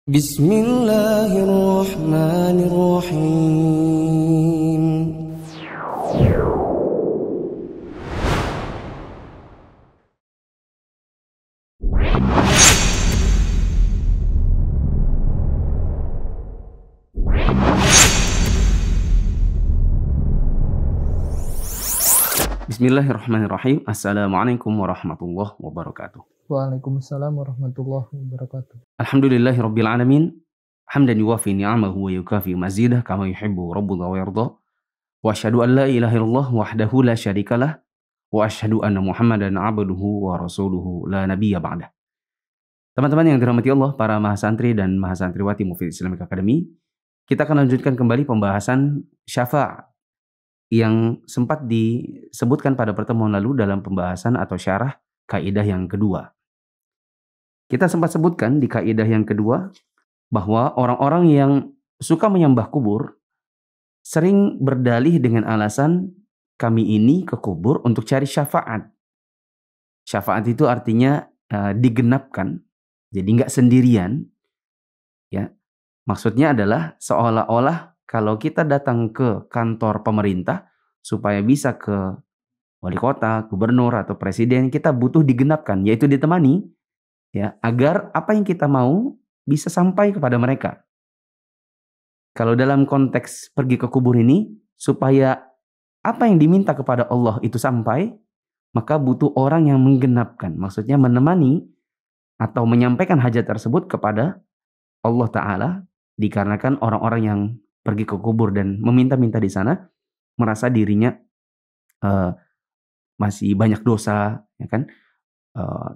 Bismillahirrahmanirrahim. Bismillahirrahmanirrahim. Assalamualaikum warahmatullahi wabarakatuh. Waalaikumsalam warahmatullahi wabarakatuh. Alhamdulillahirabbil alamin. Hamdan yuwafi ni'amahu wa yukafi mazidah kama yuhibbu rabbuna wa yarda. Wa asyhadu an la ilaha illallah wahdahu la syarikalah wa asyhadu anna Muhammadan abduhu wa rasuluhu la nabiyya ba'dah. Teman-teman yang dirahmati Allah, para mahasantri dan mahasantriwati Mufid Islamic Academy, kita akan lanjutkan kembali pembahasan syafaat yang sempat disebutkan pada pertemuan lalu dalam pembahasan atau syarah kaidah yang kedua. Kita sempat sebutkan di kaidah yang kedua bahwa orang-orang yang suka menyembah kubur sering berdalih dengan alasan kami ini ke kubur untuk cari syafaat. Syafaat itu artinya digenapkan, jadi nggak sendirian. Ya, maksudnya adalah seolah-olah kalau kita datang ke kantor pemerintah supaya bisa ke wali kota, gubernur atau presiden, kita butuh digenapkan, yaitu ditemani, ya, agar apa yang kita mau bisa sampai kepada mereka. Kalau dalam konteks pergi ke kubur ini, supaya apa yang diminta kepada Allah itu sampai, maka butuh orang yang menggenapkan, maksudnya menemani atau menyampaikan hajat tersebut kepada Allah Ta'ala, dikarenakan orang-orang yang pergi ke kubur dan meminta-minta di sana merasa dirinya masih banyak dosa, ya kan?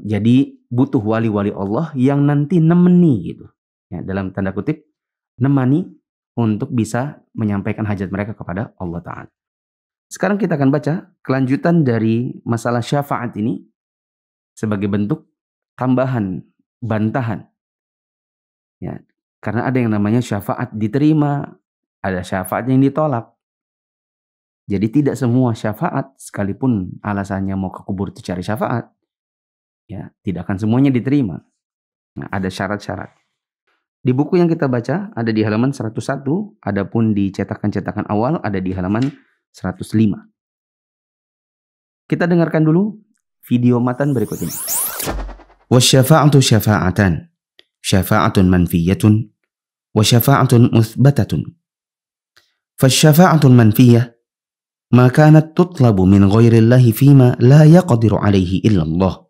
Jadi butuh wali-wali Allah yang nanti nemeni gitu, ya, dalam tanda kutip nemani untuk bisa menyampaikan hajat mereka kepada Allah Ta'ala. Sekarang kita akan baca kelanjutan dari masalah syafaat ini sebagai bentuk tambahan, bantahan, ya, karena ada yang namanya syafaat diterima, ada syafaat yang ditolak. Jadi tidak semua syafaat, sekalipun alasannya mau ke kubur itu cari syafaat, ya, tidak akan semuanya diterima. Nah, ada syarat-syarat. Di buku yang kita baca ada di halaman 101, adapun di cetakan-cetakan awal ada di halaman 105. Kita dengarkan dulu video matan berikut ini. Wasyafa'atu syafa'atan. Syafa'atun manfiyatun wa syafa'atun muthbatatun. Fasyafa'atul manfiyah ma kanat tutlabu min ghairillahi fima la yaqdiru alaihi illallah.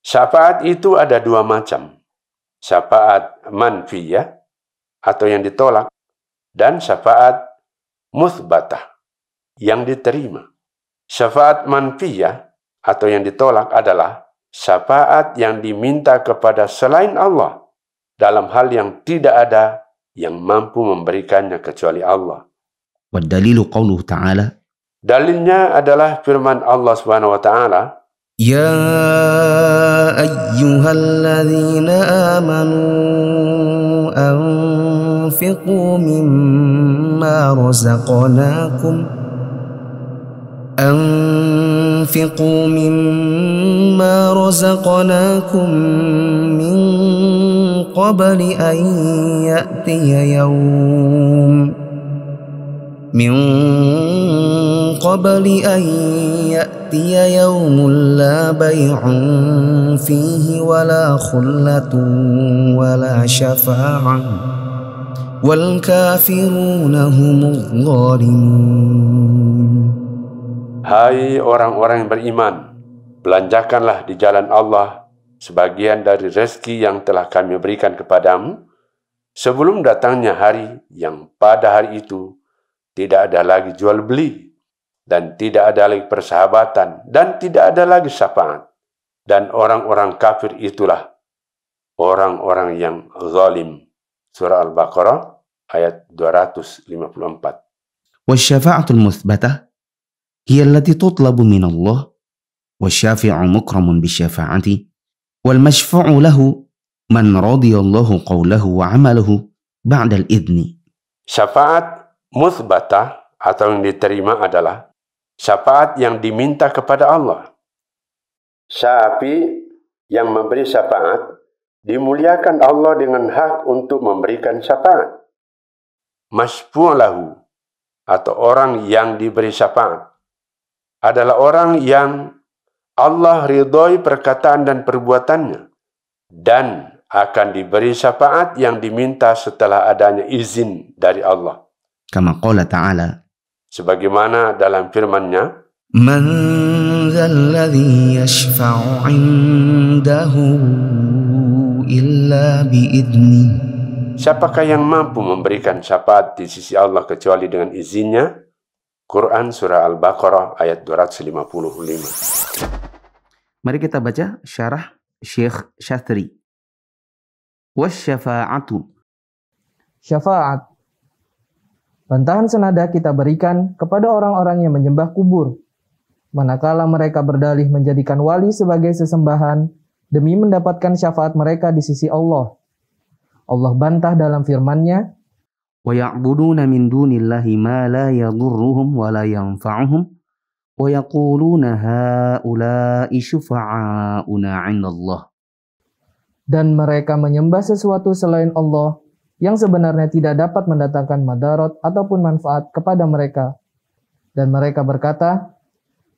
Syafaat itu ada dua macam. Syafaat manfiyah atau yang ditolak, dan syafaat muthbatah yang diterima. Syafaat manfiyah atau yang ditolak adalah syafaat yang diminta kepada selain Allah dalam hal yang tidak ada yang mampu memberikannya kecuali Allah. Wa dalilu qawluhu ta'ala. Dalilnya adalah firman Allah Subhanahu wa taala, Ya ayyuhalladzina amanu anfiqu mimma razaqnakum min qabli an ya'tiya yawm la bay'un fihi wala khullatun wala syafa'ah wal kafiruna humudz zalimun. Hai orang-orang yang beriman, belanjakanlah di jalan Allah sebagian dari rezeki yang telah kami berikan kepadamu sebelum datangnya hari yang pada hari itu tidak ada lagi jual beli, dan tidak ada lagi persahabatan, dan tidak ada lagi syafaat. Dan orang-orang kafir itulah orang-orang yang zalim. Surah Al-Baqarah ayat 254. Wasyafa'atul muthbatah hiya allati tutlabu min Allah, wasyafi'u mukramun bisyafa'ati, wal mashfu'u lahu man radiyallahu qawlahu wa amalahu ba'dal idni. Syafaat muthbatah atau yang diterima adalah syafaat yang diminta kepada Allah. Syafi yang memberi syafaat dimuliakan Allah dengan hak untuk memberikan syafaat. Masyfu' lahu, atau orang yang diberi syafaat, adalah orang yang Allah ridhoi perkataan dan perbuatannya, dan akan diberi syafaat yang diminta setelah adanya izin dari Allah. Kama qala ta'ala, sebagaimana dalam firman-Nya, Man dzalladzi yashfa'u 'indahu illa bi'idni. Siapakah yang mampu memberikan syafaat di sisi Allah kecuali dengan izinnya? Quran Surah Al-Baqarah ayat 255. Mari kita baca syarah Syekh Syatri. Wasyafa'atu. Syafaat. Bantahan senada kita berikan kepada orang-orang yang menyembah kubur, manakala mereka berdalih menjadikan wali sebagai sesembahan demi mendapatkan syafaat mereka di sisi Allah. Allah bantah dalam firman-Nya, Wa ya'buduna min dunillahi ma la yadurruhum wa la yanfa'uhum wa yaquluna haula'i syufa'auna 'indallah. dan mereka menyembah sesuatu selain Allah yang sebenarnya tidak dapat mendatangkan madarat ataupun manfaat kepada mereka. Dan mereka berkata,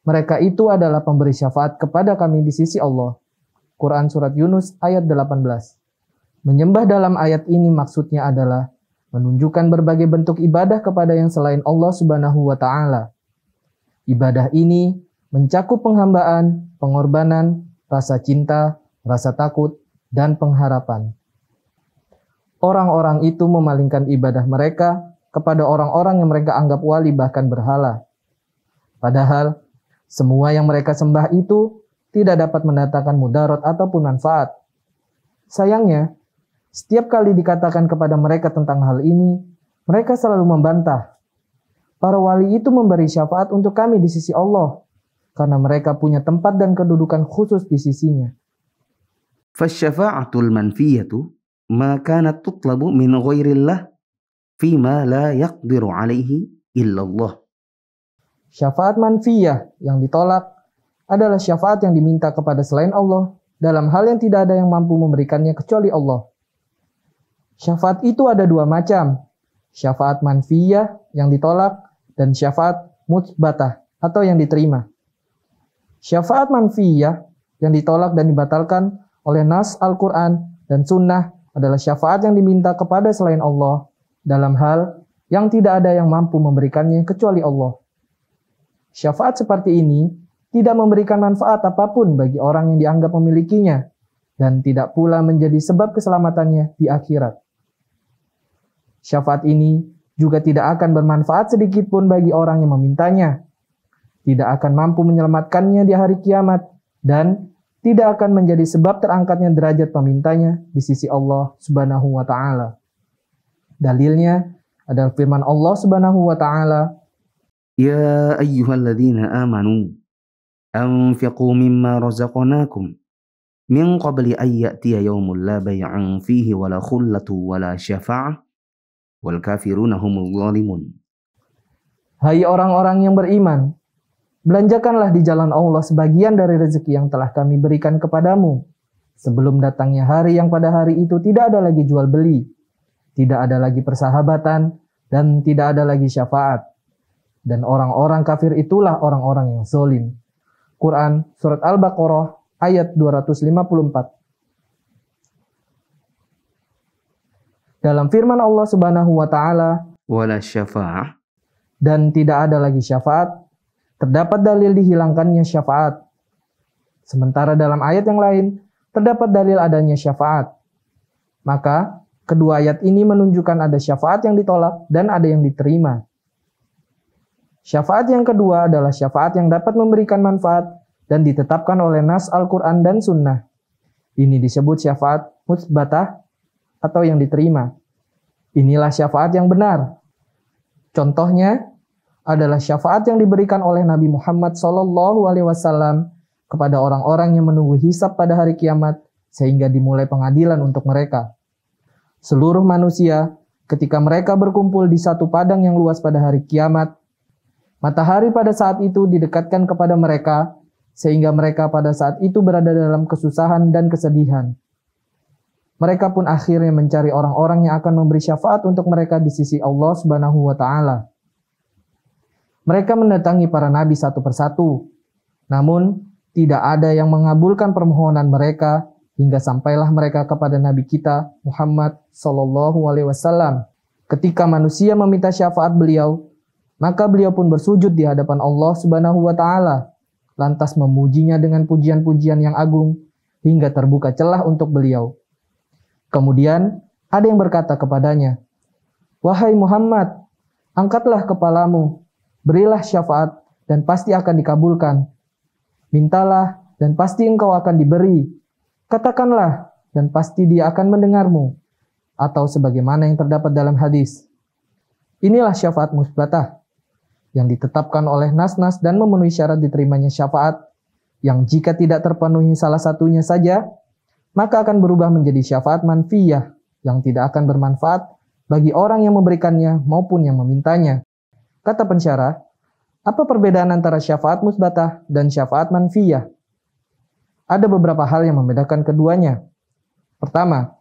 mereka itu adalah pemberi syafaat kepada kami di sisi Allah. Quran Surat Yunus ayat 18. Menyembah dalam ayat ini maksudnya adalah menunjukkan berbagai bentuk ibadah kepada yang selain Allah Subhanahu wa Ta'ala. Ibadah ini mencakup penghambaan, pengorbanan, rasa cinta, rasa takut, dan pengharapan. Orang-orang itu memalingkan ibadah mereka kepada orang-orang yang mereka anggap wali bahkan berhala. Padahal semua yang mereka sembah itu tidak dapat mendatangkan mudarat ataupun manfaat. Sayangnya, setiap kali dikatakan kepada mereka tentang hal ini, mereka selalu membantah. Para wali itu memberi syafaat untuk kami di sisi Allah, karena mereka punya tempat dan kedudukan khusus di sisinya. Fasyafa'atul manfiyatu ma kanat tutlabu min ghairillah fima la yaqdiru alaihi illallah. Syafaat manfiyah yang ditolak adalah syafaat yang diminta kepada selain Allah dalam hal yang tidak ada yang mampu memberikannya kecuali Allah. Syafaat itu ada dua macam, syafaat manfiyah yang ditolak dan syafaat mutsbatah atau yang diterima. Syafaat manfiyah yang ditolak dan dibatalkan oleh nas Al-Quran dan Sunnah adalah syafaat yang diminta kepada selain Allah dalam hal yang tidak ada yang mampu memberikannya kecuali Allah. Syafaat seperti ini tidak memberikan manfaat apapun bagi orang yang dianggap memilikinya dan tidak pula menjadi sebab keselamatannya di akhirat. Syafaat ini juga tidak akan bermanfaat sedikit pun bagi orang yang memintanya, tidak akan mampu menyelamatkannya di hari kiamat, dan tidak akan menjadi sebab terangkatnya derajat pemintanya di sisi Allah Subhanahu wa Ta'ala. Dalilnya adalah firman Allah Subhanahu wa Ta'ala, Ya ayyuhalladzina amanu anfiqu mimma razaqnakum min qabli an ya'tiya yawmun la bay'un fihi wala khullatu wala syafa'ah wal kafiruna humul zalimun. Hai orang-orang yang beriman, belanjakanlah di jalan Allah sebagian dari rezeki yang telah kami berikan kepadamu, sebelum datangnya hari yang pada hari itu tidak ada lagi jual beli, tidak ada lagi persahabatan, dan tidak ada lagi syafaat. Dan orang-orang kafir itulah orang-orang yang zalim. Quran Surat Al-Baqarah ayat 254. Dalam firman Allah Subhanahu wa Ta'ala, Wala syafa'ah, dan tidak ada lagi syafaat, terdapat dalil dihilangkannya syafaat. Sementara dalam ayat yang lain, terdapat dalil adanya syafaat. Maka, kedua ayat ini menunjukkan ada syafaat yang ditolak dan ada yang diterima. Syafaat yang kedua adalah syafaat yang dapat memberikan manfaat dan ditetapkan oleh nas Al-Quran dan Sunnah. Ini disebut syafaat mutsbatah atau yang diterima. Inilah syafaat yang benar. Contohnya adalah syafaat yang diberikan oleh Nabi Muhammad SAW kepada orang-orang yang menunggu hisab pada hari kiamat sehingga dimulai pengadilan untuk mereka. Seluruh manusia ketika mereka berkumpul di satu padang yang luas pada hari kiamat, matahari pada saat itu didekatkan kepada mereka sehingga mereka pada saat itu berada dalam kesusahan dan kesedihan. Mereka pun akhirnya mencari orang-orang yang akan memberi syafaat untuk mereka di sisi Allah Subhanahu wa Ta'ala. Mereka mendatangi para nabi satu persatu, namun tidak ada yang mengabulkan permohonan mereka hingga sampailah mereka kepada Nabi kita Muhammad Sallallahu Alaihi Wasallam. Ketika manusia meminta syafaat beliau, maka beliau pun bersujud di hadapan Allah Subhanahu wa Ta'ala, lantas memujinya dengan pujian-pujian yang agung hingga terbuka celah untuk beliau. Kemudian ada yang berkata kepadanya, "Wahai Muhammad, angkatlah kepalamu, berilah syafaat dan pasti akan dikabulkan. Mintalah dan pasti engkau akan diberi. Katakanlah dan pasti dia akan mendengarmu." Atau sebagaimana yang terdapat dalam hadis. Inilah syafaat musbatah yang ditetapkan oleh nas-nas dan memenuhi syarat diterimanya syafaat, yang jika tidak terpenuhi salah satunya saja, maka akan berubah menjadi syafaat manfiyah yang tidak akan bermanfaat bagi orang yang memberikannya maupun yang memintanya. Kata pensyarah, apa perbedaan antara syafaat musbatah dan syafaat manfiyah? Ada beberapa hal yang membedakan keduanya. Pertama,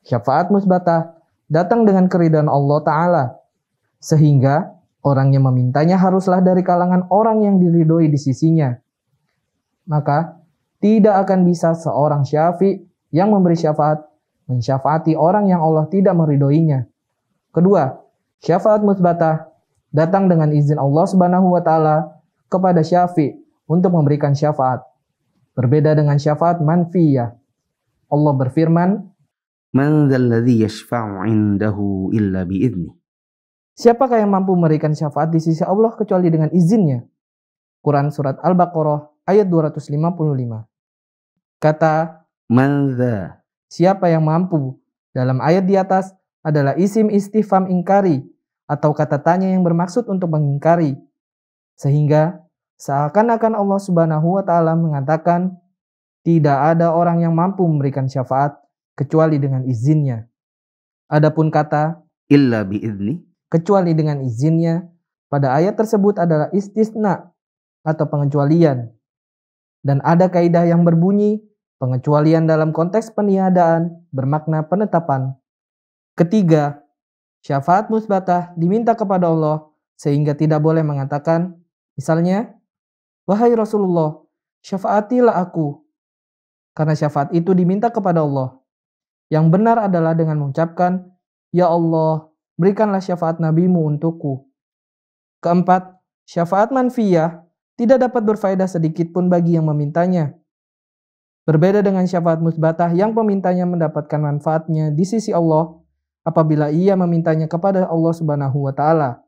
syafaat musbatah datang dengan keridhaan Allah Ta'ala, sehingga orang yang memintanya haruslah dari kalangan orang yang diridhoi di sisinya. Maka, tidak akan bisa seorang syafi' yang memberi syafaat mensyafaati orang yang Allah tidak meridhoinya. Kedua, syafaat musbatah datang dengan izin Allah Subhanahu wa Ta'ala kepada syafi' untuk memberikan syafaat. Berbeda dengan syafaat manfiyah. Allah berfirman, "Man dzalladzi yashfa'u 'indahu illa bi'idznih." siapakah yang mampu memberikan syafaat di sisi Allah kecuali dengan izinnya? Quran Surat Al-Baqarah ayat 255. Kata Man dza, siapa yang mampu dalam ayat di atas adalah isim istifham ingkari atau kata tanya yang bermaksud untuk mengingkari. Sehingga seakan-akan Allah Subhanahu wa Ta'ala mengatakan tidak ada orang yang mampu memberikan syafaat kecuali dengan izinnya. Adapun kata illa bi'idznih, kecuali dengan izinnya pada ayat tersebut adalah istisna atau pengecualian. Dan ada kaidah yang berbunyi pengecualian dalam konteks peniadaan bermakna penetapan. Ketiga, syafaat musbatah diminta kepada Allah sehingga tidak boleh mengatakan, misalnya, "Wahai Rasulullah, syafaatilah aku." Karena syafaat itu diminta kepada Allah. Yang benar adalah dengan mengucapkan, "Ya Allah, berikanlah syafaat nabimu untukku." Keempat, syafaat manfiyah tidak dapat berfaedah sedikit pun bagi yang memintanya. Berbeda dengan syafaat musbatah yang pemintanya mendapatkan manfaatnya di sisi Allah apabila ia memintanya kepada Allah Subhanahu wa Ta'ala.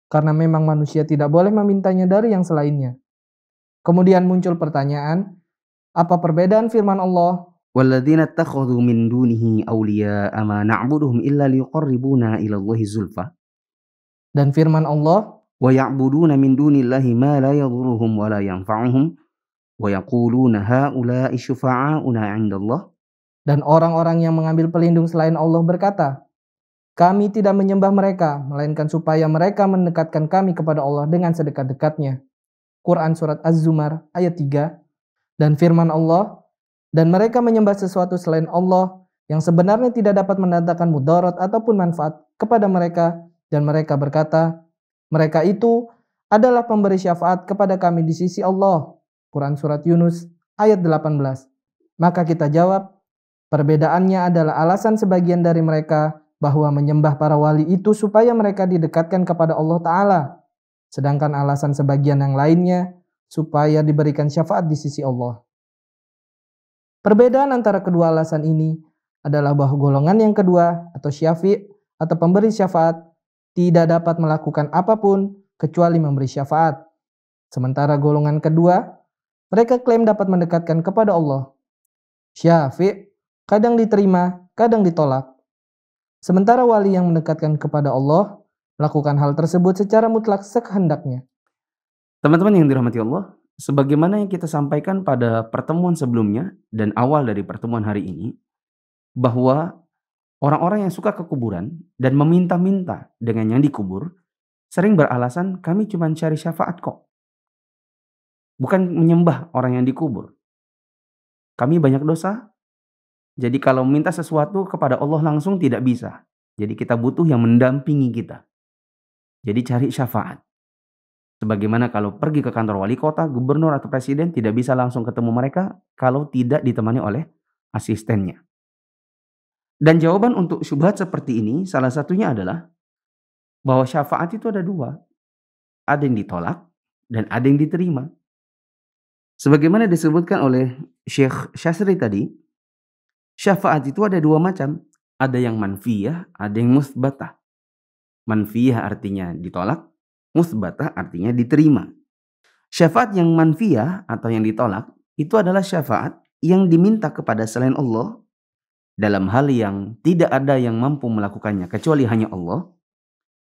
Karena memang manusia tidak boleh memintanya dari yang selainnya. Kemudian muncul pertanyaan, apa perbedaan firman Allah? "Walladzina ittakhadhu min dunihi awliya'a ma na'buduhum illa liqarribuna ila Allahi zulfa." Dan firman Allah, "Wa ya'buduna min dunillahi ma la yadhurruhum wa la yanfa'uhum wa yaquluna haula'i syufa'auna 'indallah." dan orang-orang yang mengambil pelindung selain Allah berkata, kami tidak menyembah mereka, melainkan supaya mereka mendekatkan kami kepada Allah dengan sedekat-dekatnya. Quran Surat Az-Zumar ayat 3. Dan firman Allah, dan mereka menyembah sesuatu selain Allah yang sebenarnya tidak dapat mendatangkan mudarat ataupun manfaat kepada mereka, dan mereka berkata, mereka itu adalah pemberi syafaat kepada kami di sisi Allah. Quran Surat Yunus ayat 18. Maka kita jawab, perbedaannya adalah alasan sebagian dari mereka bahwa menyembah para wali itu supaya mereka didekatkan kepada Allah Ta'ala. Sedangkan alasan sebagian yang lainnya supaya diberikan syafaat di sisi Allah. Perbedaan antara kedua alasan ini adalah bahwa golongan yang kedua atau syafi' atau pemberi syafaat tidak dapat melakukan apapun kecuali memberi syafaat. Sementara golongan kedua, mereka klaim dapat mendekatkan kepada Allah. Syafi' kadang diterima, kadang ditolak. Sementara wali yang mendekatkan kepada Allah melakukan hal tersebut secara mutlak sekehendaknya. Teman-teman yang dirahmati Allah, sebagaimana yang kita sampaikan pada pertemuan sebelumnya dan awal dari pertemuan hari ini, bahwa orang-orang yang suka ke kuburan dan meminta-minta dengan yang dikubur sering beralasan kami cuma cari syafaat kok. Bukan menyembah orang yang dikubur. Kami banyak dosa, Jadi kalau minta sesuatu kepada Allah langsung tidak bisa. Jadi kita butuh yang mendampingi kita. Jadi cari syafaat. Sebagaimana kalau pergi ke kantor wali kota, gubernur atau presiden tidak bisa langsung ketemu mereka kalau tidak ditemani oleh asistennya. Dan jawaban untuk syubhat seperti ini salah satunya adalah bahwa syafaat itu ada dua. Ada yang ditolak dan ada yang diterima. Sebagaimana disebutkan oleh Syekh Syasri tadi, syafaat itu ada dua macam. Ada yang manfiyah, ada yang musbatah. Manfiyah artinya ditolak, musbatah artinya diterima. Syafaat yang manfiyah atau yang ditolak itu adalah syafaat yang diminta kepada selain Allah dalam hal yang tidak ada yang mampu melakukannya kecuali hanya Allah.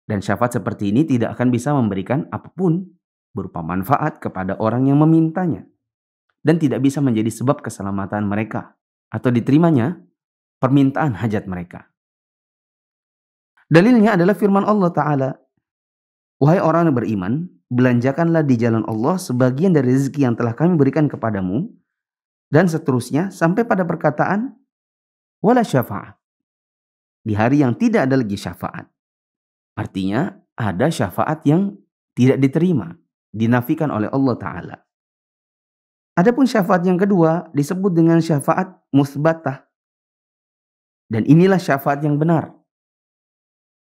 Dan syafaat seperti ini tidak akan bisa memberikan apapun berupa manfaat kepada orang yang memintanya. Dan tidak bisa menjadi sebab keselamatan mereka atau diterimanya permintaan hajat mereka. Dalilnya adalah firman Allah Ta'ala. Wahai orang yang beriman, belanjakanlah di jalan Allah sebagian dari rezeki yang telah kami berikan kepadamu. Dan seterusnya sampai pada perkataan wala syafa'ah. Di hari yang tidak ada lagi syafaat. Artinya ada syafaat yang tidak diterima. Dinafikan oleh Allah Ta'ala. Adapun syafaat yang kedua disebut dengan syafaat musbatah. Dan inilah syafaat yang benar.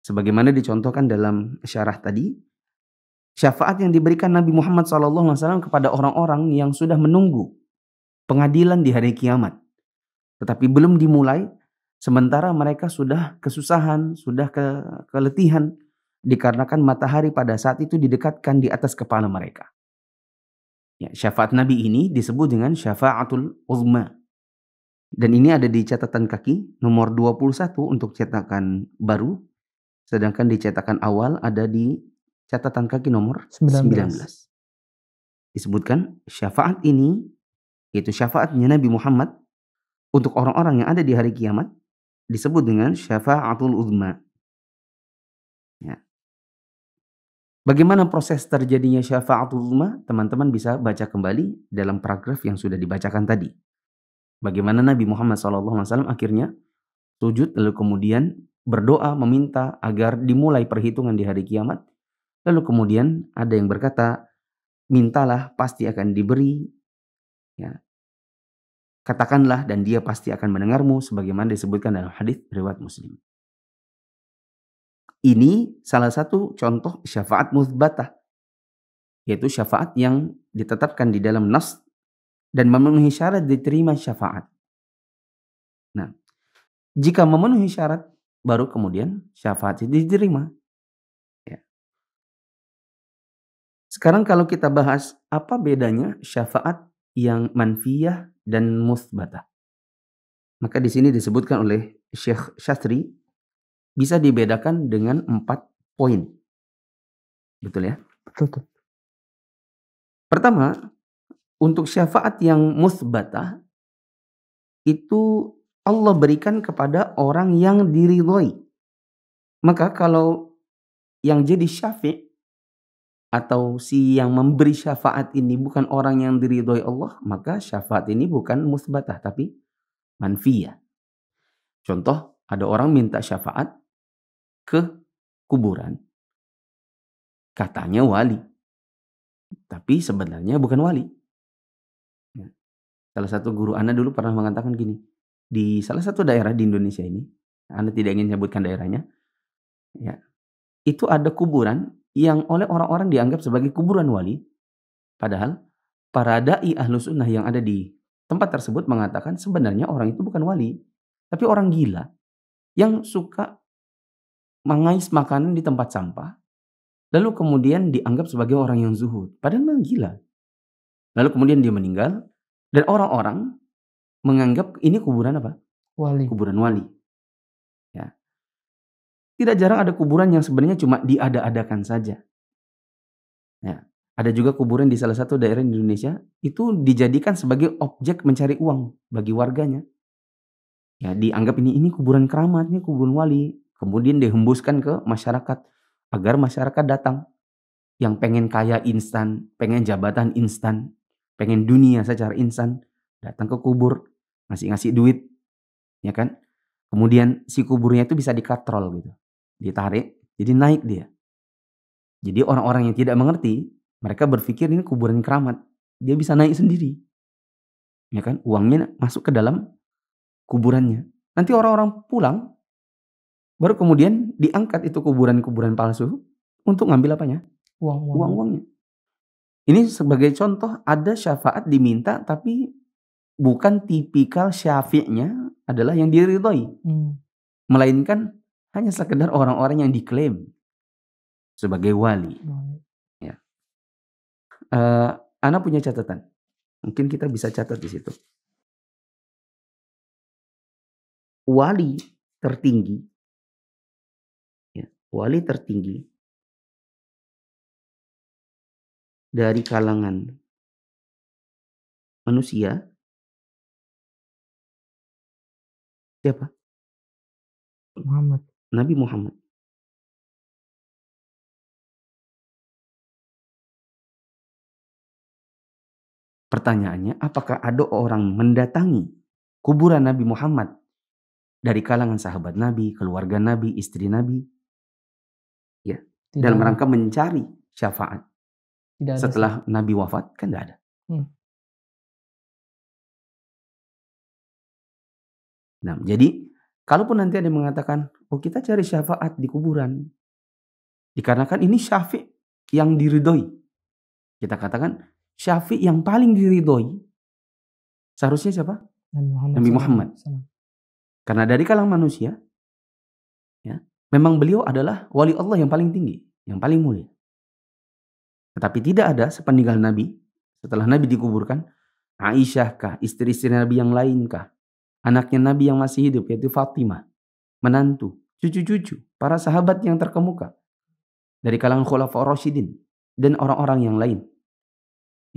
Sebagaimana dicontohkan dalam syarah tadi, syafaat yang diberikan Nabi Muhammad SAW kepada orang-orang yang sudah menunggu pengadilan di hari kiamat. Tetapi belum dimulai, sementara mereka sudah kesusahan, sudah keletihan, dikarenakan matahari pada saat itu didekatkan di atas kepala mereka. Ya, syafaat Nabi ini disebut dengan syafaatul uzma. Dan ini ada di catatan kaki nomor 21 untuk cetakan baru. Sedangkan di cetakan awal ada di catatan kaki nomor 19. Disebutkan syafaat ini, yaitu syafaatnya Nabi Muhammad untuk orang-orang yang ada di hari kiamat, disebut dengan syafaatul uzma. Ya. Bagaimana proses terjadinya syafaatul uzma? Teman-teman bisa baca kembali dalam paragraf yang sudah dibacakan tadi. Bagaimana Nabi Muhammad SAW akhirnya sujud lalu kemudian berdoa meminta agar dimulai perhitungan di hari kiamat. Lalu kemudian ada yang berkata, mintalah pasti akan diberi. Ya. Katakanlah dan dia pasti akan mendengarmu sebagaimana disebutkan dalam hadis riwayat Muslim. Ini salah satu contoh syafaat musbatah, yaitu syafaat yang ditetapkan di dalam nas dan memenuhi syarat diterima syafaat. Nah, jika memenuhi syarat, baru kemudian syafaat itu diterima. Ya. Sekarang kalau kita bahas apa bedanya syafaat yang manfiyah dan musbatah, maka di sini disebutkan oleh Syekh Syastri bisa dibedakan dengan 4 poin. Betul ya? Betul. Pertama, untuk syafaat yang musbatah itu Allah berikan kepada orang yang diridhoi. Maka kalau yang jadi syafi' atau si yang memberi syafaat ini bukan orang yang diridhoi Allah, maka syafaat ini bukan musbatah tapi manfiyah. Contoh, ada orang minta syafaat ke kuburan. Katanya wali. Tapi sebenarnya bukan wali. Ya. Salah satu guru Anda dulu pernah mengatakan gini. Di salah satu daerah di Indonesia ini, Anda tidak ingin menyebutkan daerahnya, ya, itu ada kuburan yang oleh orang-orang dianggap sebagai kuburan wali. Padahal para da'i ahlus sunnah yang ada di tempat tersebut mengatakan sebenarnya orang itu bukan wali, tapi orang gila yang suka mengais makanan di tempat sampah, lalu kemudian dianggap sebagai orang yang zuhud. Padahal memang gila. Lalu kemudian dia meninggal, dan orang-orang menganggap ini kuburan apa? Wali. Kuburan wali. Ya. Tidak jarang ada kuburan yang sebenarnya cuma diada-adakan saja. Ya. Ada juga kuburan di salah satu daerah di Indonesia, itu dijadikan sebagai objek mencari uang bagi warganya. Ya, dianggap ini kuburan keramat, ini kuburan wali. Kemudian dihembuskan ke masyarakat agar masyarakat datang yang pengen kaya instan, pengen jabatan instan, pengen dunia secara instan, datang ke kubur, ngasih duit. ya kan? Kemudian si kuburnya itu bisa dikatrol gitu, ditarik, jadi naik dia. Jadi orang-orang yang tidak mengerti, mereka berpikir ini kuburan keramat, dia bisa naik sendiri, ya kan? Uangnya masuk ke dalam kuburannya. Nanti orang-orang pulang, baru kemudian diangkat itu kuburan-kuburan palsu untuk ngambil apanya? Uang-uang. Uang-uangnya. Ini sebagai contoh ada syafaat diminta tapi bukan tipikal syafi'nya adalah yang diridhoi. Melainkan hanya sekedar orang-orang yang diklaim sebagai wali. Ya. Ana punya catatan. Mungkin kita bisa catat di situ. Wali tertinggi, ya, wali tertinggi dari kalangan manusia siapa? Muhammad. Nabi Muhammad. Pertanyaannya, apakah ada orang mendatangi kuburan Nabi Muhammad dari kalangan sahabat Nabi, keluarga Nabi, istri Nabi, ya, dalam rangka mencari syafaat setelah Nabi wafat? Kan tidak ada. Nah, jadi kalaupun nanti ada yang mengatakan, oh kita cari syafaat di kuburan, dikarenakan ini syafi' yang diridhoi. Kita katakan syafi' yang paling diridhoi seharusnya siapa? Nabi Muhammad. Karena dari kalangan manusia, ya, memang beliau adalah wali Allah yang paling tinggi, yang paling mulia. Tetapi tidak ada sepeninggal Nabi, setelah Nabi dikuburkan, Aisyah kah, istri-istri Nabi yang lain kah, anaknya Nabi yang masih hidup yaitu Fatimah, menantu, cucu-cucu, para sahabat yang terkemuka dari kalangan Khulafaur Rasyidin dan orang-orang yang lain,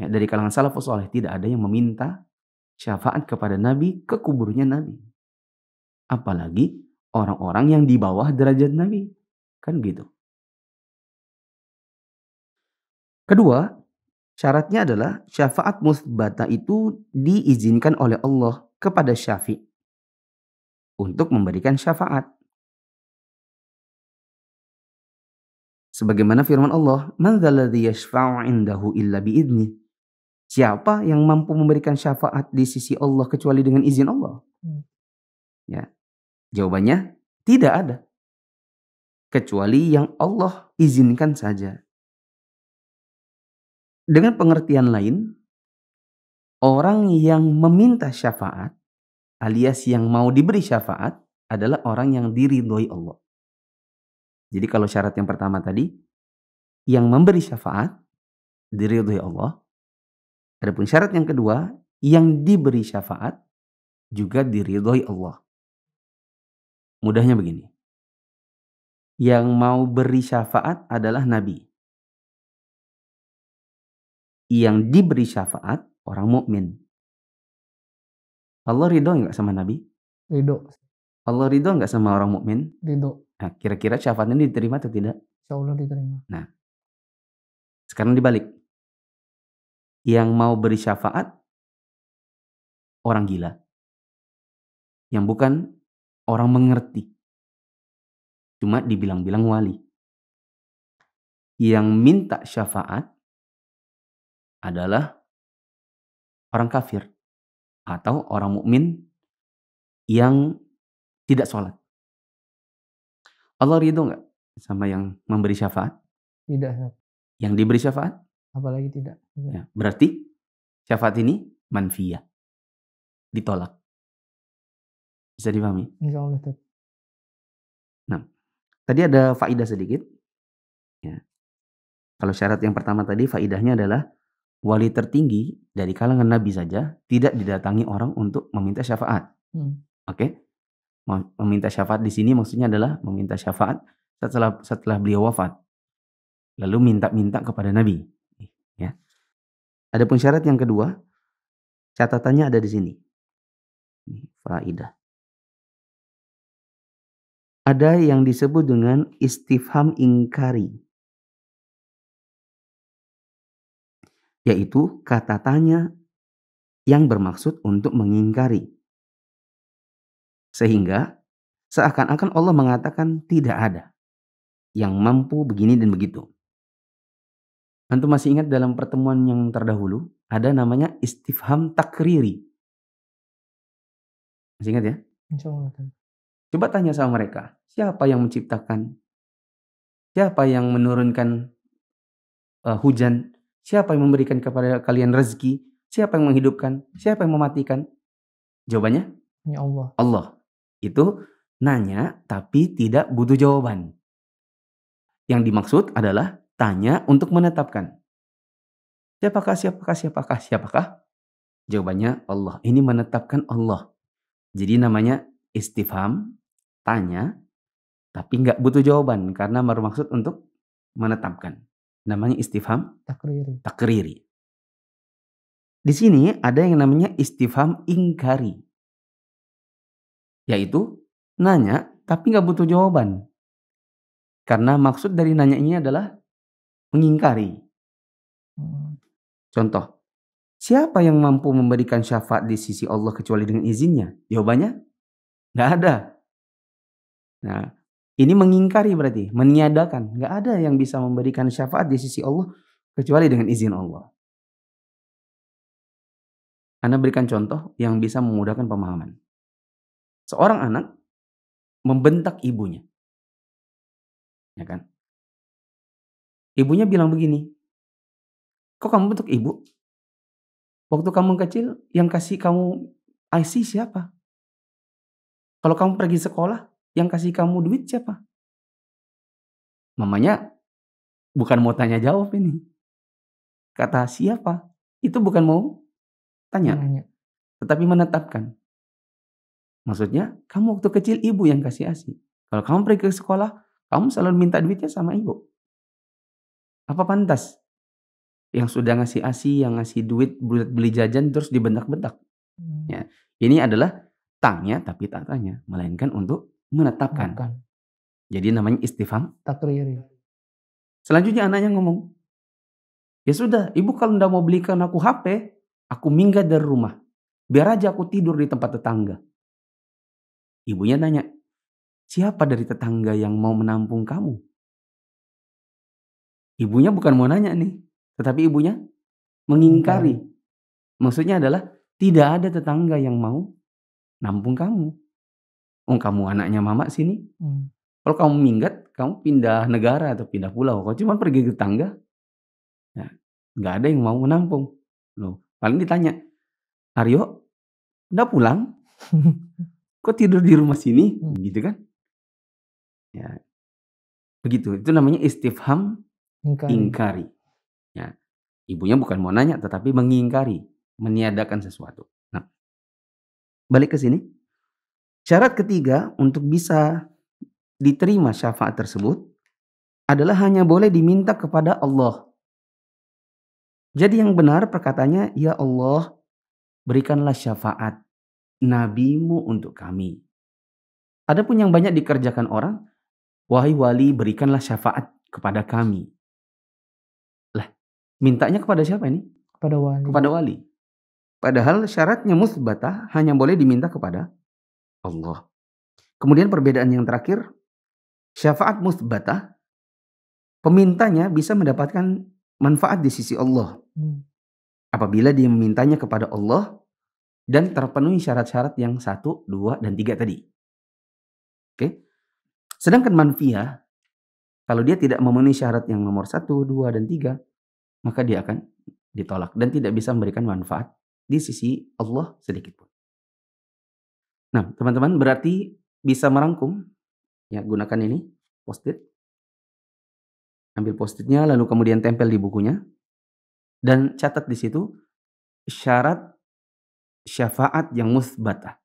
ya, dari kalangan salafus saleh, tidak ada yang meminta syafaat kepada Nabi ke kuburnya Nabi. Apalagi orang-orang yang di bawah derajat Nabi. Kan gitu. Kedua, syaratnya adalah syafaat musbata itu diizinkan oleh Allah kepada syafi' untuk memberikan syafaat. Sebagaimana firman Allah, "Man dzalladzi yashfa'u 'indahu illa bi'idznih." Siapa yang mampu memberikan syafaat di sisi Allah kecuali dengan izin Allah? Ya. Jawabannya tidak ada. Kecuali yang Allah izinkan saja. Dengan pengertian lain, orang yang meminta syafaat alias yang mau diberi syafaat adalah orang yang diridhoi Allah. Jadi kalau syarat yang pertama tadi, yang memberi syafaat diridhoi Allah. Adapun syarat yang kedua, yang diberi syafaat juga diridhoi Allah. Mudahnya begini. Yang mau beri syafaat adalah Nabi. Yang diberi syafaat orang mukmin. Allah ridho nggak sama Nabi? Ridho. Allah ridho nggak sama orang mukmin? Ridho. Nah, kira-kira syafaat ini diterima atau tidak? Insya Allah diterima. Nah, sekarang dibalik. Yang mau beri syafaat orang gila. Yang bukan orang mengerti. Cuma dibilang-bilang wali. Yang minta syafaat adalah orang kafir atau orang mukmin yang tidak sholat. Allah ridho nggak sama yang memberi syafaat? Tidak. Yang diberi syafaat? Apalagi tidak. Ya, berarti syafaat ini manfiyah, ditolak. Bisa dipahami? Insya Allah. Nah, tadi ada faidah sedikit. Ya. Kalau syarat yang pertama tadi faidahnya adalah wali tertinggi dari kalangan Nabi saja tidak didatangi orang untuk meminta syafaat. Oke? Meminta syafaat di sini maksudnya adalah meminta syafaat setelah beliau wafat. Lalu minta-minta kepada Nabi. Ya. Adapun syarat yang kedua, catatannya ada di sini. Faidah. Ada yang disebut dengan istifham ingkari. Yaitu kata tanya yang bermaksud untuk mengingkari. Sehingga seakan-akan Allah mengatakan tidak ada yang mampu begini dan begitu. Antum masih ingat dalam pertemuan yang terdahulu ada namanya istifham takriri. Masih ingat ya? Insya Allah. Coba tanya sama mereka, siapa yang menciptakan? Siapa yang menurunkan hujan? Siapa yang memberikan kepada kalian rezeki? Siapa yang menghidupkan? Siapa yang mematikan? Jawabannya? Ya Allah. Allah. Itu nanya tapi tidak butuh jawaban. Yang dimaksud adalah tanya untuk menetapkan. Siapakah? Jawabannya Allah. Ini menetapkan Allah. Jadi namanya istifham, tanya, tapi nggak butuh jawaban karena bermaksud untuk menetapkan. Namanya istifham takriri. Di sini ada yang namanya istifham ingkari. Yaitu nanya tapi nggak butuh jawaban. Karena maksud dari nanya ini adalah mengingkari. Contoh, siapa yang mampu memberikan syafaat di sisi Allah kecuali dengan izinnya? Jawabannya, nggak ada. Nah, ini mengingkari berarti, meniadakan. Nggak ada yang bisa memberikan syafaat di sisi Allah kecuali dengan izin Allah. Anda berikan contoh yang bisa memudahkan pemahaman. Seorang anak membentak ibunya. Ya kan? Ibunya bilang begini, kok kamu bentuk ibu? Waktu kamu kecil, yang kasih kamu IC siapa? Kalau kamu pergi sekolah, yang kasih kamu duit siapa? Mamanya bukan mau tanya jawab ini. Kata siapa? Itu bukan mau tanya. Tetapi menetapkan. Maksudnya, kamu waktu kecil ibu yang kasih ASI. Kalau kamu pergi ke sekolah, kamu selalu minta duitnya sama ibu. Apa pantas yang sudah ngasih ASI, yang ngasih duit buat beli jajan terus dibentak-bentak? Ya, ini adalah tanya tapi tak tanya, melainkan untuk menetapkan. Jadi namanya istifham takriri. Selanjutnya anaknya ngomong, ya sudah, ibu kalau ndak mau belikan aku HP, aku minggat dari rumah. Biar aja aku tidur di tempat tetangga. Ibunya nanya, siapa dari tetangga yang mau menampung kamu? Ibunya bukan mau nanya nih, tetapi ibunya mengingkari. Maksudnya adalah tidak ada tetangga yang mau nampung kamu. Oh, kamu anaknya mama sini. Kalau kamu minggat, kamu pindah negara atau pindah pulau. Kalau cuma pergi ke tetangga, ya, nggak ada yang mau menampung. Loh, paling ditanya, Aryo, udah pulang? Kok tidur di rumah sini? Gitu kan? Ya, begitu. Itu namanya istifham ingkari. Ya, ibunya bukan mau nanya, tetapi mengingkari, meniadakan sesuatu. Nah, balik ke sini. Syarat ketiga untuk bisa diterima syafaat tersebut adalah hanya boleh diminta kepada Allah. Jadi yang benar perkataannya, ya Allah, berikanlah syafaat nabimu untuk kami. Adapun yang banyak dikerjakan orang, wahai wali, berikanlah syafaat kepada kami. Lah, mintanya kepada siapa ini? Kepada wali. Kepada wali. Padahal syaratnya musbatah hanya boleh diminta kepada Allah. Kemudian perbedaan yang terakhir, syafaat musbatah, pemintanya bisa mendapatkan manfaat di sisi Allah. Apabila dia memintanya kepada Allah dan terpenuhi syarat-syarat yang 1, 2, dan 3 tadi. Oke. Sedangkan manfiyah, kalau dia tidak memenuhi syarat yang nomor 1, 2, dan 3, maka dia akan ditolak dan tidak bisa memberikan manfaat di sisi Allah sedikit pun. Nah, teman-teman, berarti bisa merangkum, ya, gunakan ini, post-it. Ambil post-itnya, lalu kemudian tempel di bukunya. Dan catat di situ syarat syafaat yang musbatah.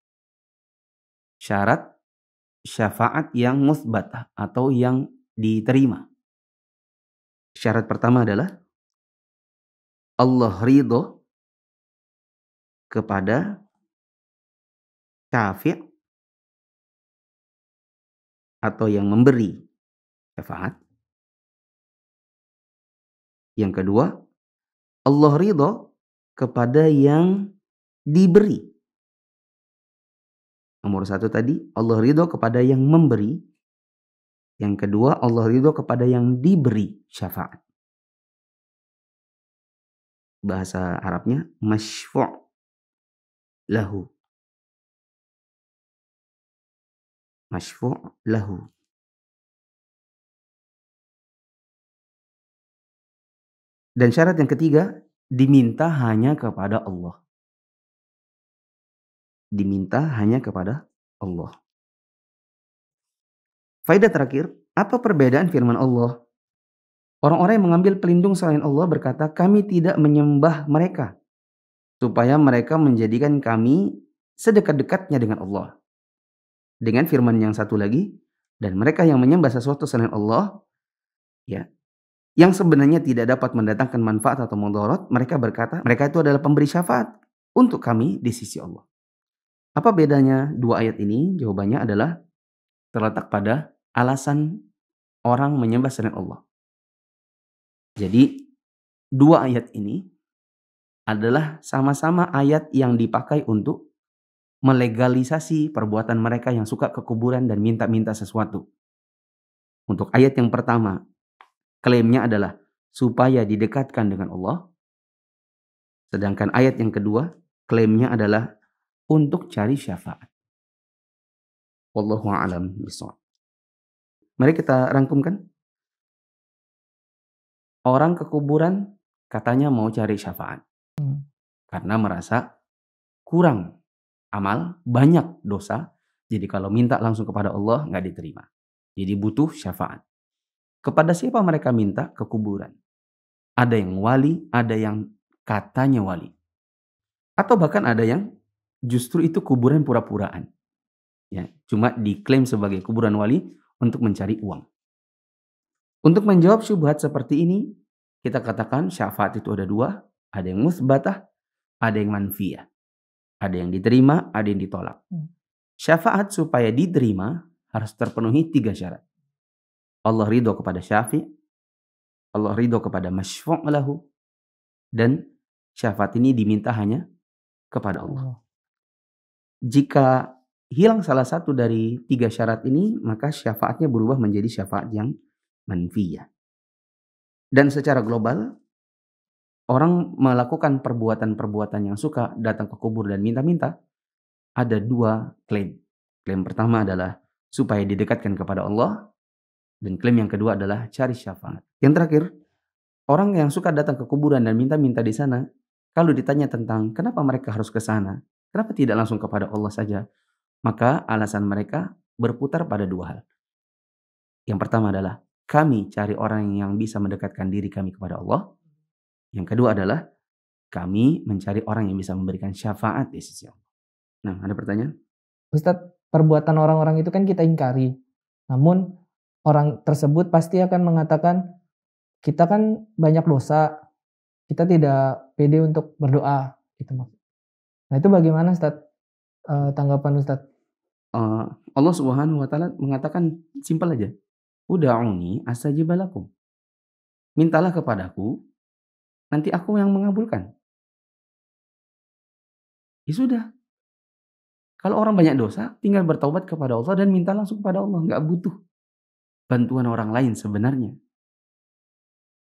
Syarat syafaat yang musbatah atau yang diterima. Syarat pertama adalah Allah ridho kepada syafi' atau yang memberi syafaat. Yang kedua, Allah ridho kepada yang diberi. Nomor 1 tadi, Allah ridho kepada yang memberi. Yang kedua, Allah ridho kepada yang diberi syafaat. Bahasa Arabnya masyfu' lahu. Masyfu' lahu. Dan syarat yang ketiga, diminta hanya kepada Allah. Diminta hanya kepada Allah. Faedah terakhir, apa perbedaan firman Allah? Orang-orang yang mengambil pelindung selain Allah berkata, kami tidak menyembah mereka, supaya mereka menjadikan kami sedekat-dekatnya dengan Allah. Dengan firman yang satu lagi, dan mereka yang menyembah sesuatu selain Allah, ya, yang sebenarnya tidak dapat mendatangkan manfaat atau mudarat, mereka berkata, mereka itu adalah pemberi syafaat untuk kami di sisi Allah. Apa bedanya dua ayat ini? Jawabannya adalah terletak pada alasan orang menyembah selain Allah. Jadi, dua ayat ini adalah sama-sama ayat yang dipakai untuk melegalisasi perbuatan mereka yang suka ke kuburan dan minta-minta sesuatu. Untuk ayat yang pertama, klaimnya adalah supaya didekatkan dengan Allah. Sedangkan ayat yang kedua, klaimnya adalah untuk cari syafaat. Wallahu a'lam bishawab. Mari kita rangkumkan. Orang ke kuburan katanya mau cari syafaat. Karena merasa kurang amal, banyak dosa. Jadi kalau minta langsung kepada Allah nggak diterima. Jadi butuh syafaat. Kepada siapa mereka minta? Ke kuburan. Ada yang wali, ada yang katanya wali. Atau bahkan ada yang justru itu kuburan pura-puraan. Ya, cuma diklaim sebagai kuburan wali untuk mencari uang. Untuk menjawab syubhat seperti ini, kita katakan syafaat itu ada dua. Ada yang musbatah, ada yang manfiyah. Ada yang diterima, ada yang ditolak. Syafaat supaya diterima harus terpenuhi 3 syarat. Allah ridho kepada syafi', Allah ridho kepada masyfu' lahu, dan syafaat ini diminta hanya kepada Allah. Jika hilang salah satu dari 3 syarat ini, maka syafaatnya berubah menjadi syafaat yang manfiyah. Dan secara global, orang melakukan perbuatan-perbuatan yang suka datang ke kubur dan minta-minta, ada 2 klaim. Klaim pertama adalah supaya didekatkan kepada Allah, dan klaim yang kedua adalah cari syafaat. Yang terakhir, orang yang suka datang ke kuburan dan minta-minta di sana, kalau ditanya tentang kenapa mereka harus ke sana, kenapa tidak langsung kepada Allah saja, maka alasan mereka berputar pada 2 hal. Yang pertama adalah kami cari orang yang bisa mendekatkan diri kami kepada Allah. Yang kedua adalah kami mencari orang yang bisa memberikan syafaat di sisi Allah. Nah, ada pertanyaan? Ustadz, perbuatan orang-orang itu kan kita ingkari. Namun orang tersebut pasti akan mengatakan, kita kan banyak dosa, kita tidak pede untuk berdoa. Gitu. Nah itu bagaimana Ustadz? Tanggapan Ustadz? Allah Subhanahu wa Ta'ala mengatakan simpel aja. Uda'uni astajib lakum. Mintalah kepadaku, nanti aku yang mengabulkan. Ya sudah. Kalau orang banyak dosa, tinggal bertaubat kepada Allah dan minta langsung kepada Allah. Nggak butuh bantuan orang lain sebenarnya.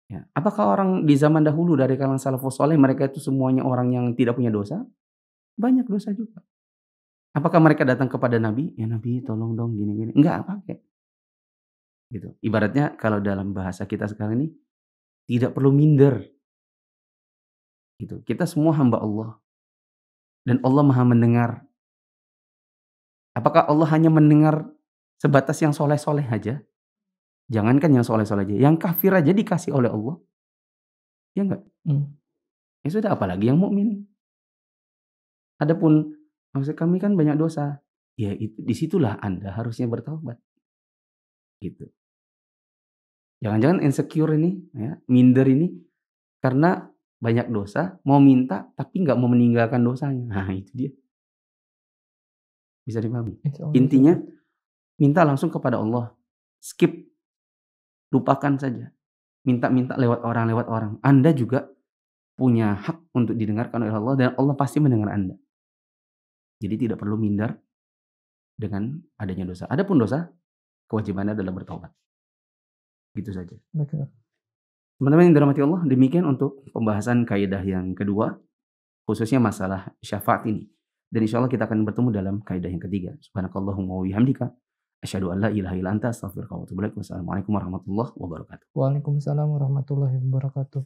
Ya. Apakah orang di zaman dahulu dari kalangan salafus saleh mereka itu semuanya orang yang tidak punya dosa? Banyak dosa juga. Apakah mereka datang kepada Nabi? Ya Nabi tolong dong gini-gini. Enggak pakai. Gitu. Ibaratnya kalau dalam bahasa kita sekarang ini tidak perlu minder. Gitu. Kita semua hamba Allah. Dan Allah Maha mendengar. Apakah Allah hanya mendengar sebatas yang soleh-soleh aja? Jangankan yang soleh-soleh aja. Yang kafir aja dikasih oleh Allah. Ya enggak? Ya sudah, apalagi yang mukmin. Adapun maksud kami kan banyak dosa. Ya itu, disitulah Anda harusnya bertaubat. Gitu. Jangan-jangan insecure ini, ya, minder ini karena banyak dosa, mau minta tapi nggak mau meninggalkan dosanya. Nah itu dia. Bisa dipahami. Intinya minta langsung kepada Allah. Skip. Lupakan saja. Minta-minta lewat orang. Anda juga punya hak untuk didengarkan oleh Allah dan Allah pasti mendengar Anda. Jadi tidak perlu minder dengan adanya dosa. Adapun dosa, kewajibannya adalah bertaubat. Gitu saja. Baik. Teman-teman yang dirahmati Allah, demikian untuk pembahasan kaidah yang kedua, khususnya masalah syafaat ini. Dan insya Allah kita akan bertemu dalam kaidah yang ketiga. Subhanakallahumma wa bihamdika, asyhadu an la ilaha illa anta, astaghfiruka wa atubu ilaik. Wassalamualaikum warahmatullahi wabarakatuh. Waalaikumsalam warahmatullahi wabarakatuh.